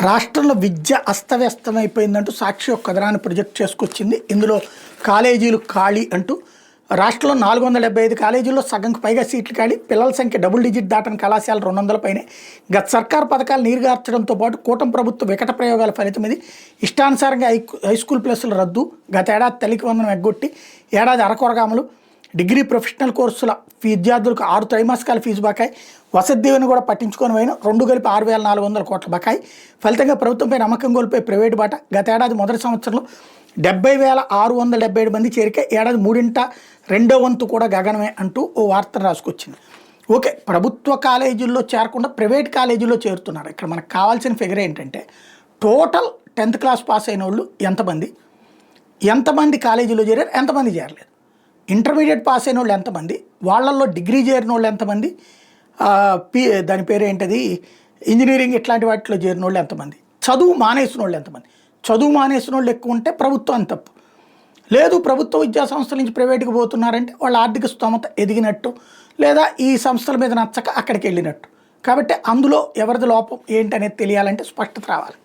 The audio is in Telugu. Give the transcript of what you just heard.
రాష్ట్రంలో విద్య అస్తవ్యస్తమైపోయిందంటూ సాక్షి ఒక కథనాన్ని ప్రొజెక్ట్ చేసుకొచ్చింది. ఇందులో కాలేజీలు ఖాళీ అంటూ రాష్ట్రంలో 475 కాలేజీల్లో సగంకు పైగా సీట్లు ఖాళీ, పిల్లల సంఖ్య డబుల్ డిజిట్ దాటని కళాశాల 200 పైనే. గత సర్కార్ పథకాలు నీరుగార్చడంతో పాటు కూటమి ప్రభుత్వ వికట ప్రయోగాల ఫలితం ఇది. ఇష్టానుసారంగా హైస్కూల్ ప్లస్ల రద్దు, గత ఏడాది తల్లికి వందనం ఎగ్గొట్టి ఏడాది అరకొరగామలు, డిగ్రీ ప్రొఫెషనల్ కోర్సుల విద్యార్థులకు 6 త్రైమాసికాల ఫీజు బకాయి, వసతి దీవెన కూడా పట్టించుకొని పోయిన 2 కలిపి 6,400 కోట్ల బకాయి. ఫలితంగా ప్రభుత్వంపై నమ్మకం కోల్పోయి ప్రైవేటు బాట. గత ఏడాది మొదటి సంవత్సరంలో 70,677 మంది చేరిక, ఏడాది 3/2 వంతు కూడా గగనమే అంటూ ఓ వార్త రాసుకొచ్చింది. ఓకే, ప్రభుత్వ కాలేజీల్లో చేరకుండా ప్రైవేట్ కాలేజీల్లో చేరుతున్నారు. ఇక్కడ మనకు కావాల్సిన ఫిగర్ ఏంటంటే టోటల్ 10th క్లాస్ పాస్ అయిన వాళ్ళు ఎంతమంది కాలేజీలో చేరారు, ఎంతమంది చేరలేదు. ఇంటర్మీడియట్ పాస్ అయిన వాళ్ళు ఎంతమంది, వాళ్ళల్లో డిగ్రీ చేరిన వాళ్ళు ఎంతమంది, దాని పేరు ఏంటది ఇంజనీరింగ్ ఇట్లాంటి వాటిలో చేరిన వాళ్ళు ఎంతమంది, చదువు మానేసిన వాళ్ళు ఎంతమంది. చదువు మానేసిన వాళ్ళు ఎక్కువ ఉంటే ప్రభుత్వం తప్పు లేదు, ప్రభుత్వ విద్యా సంస్థల నుంచి ప్రైవేట్కి పోతున్నారంటే వాళ్ళ ఆర్థిక స్తోమత ఎదిగినట్టు, లేదా ఈ సంస్థల మీద నచ్చక అక్కడికి వెళ్ళినట్టు. కాబట్టి అందులో ఎవరిది లోపం ఏంటనేది తెలియాలంటే స్పష్టత రావాలి.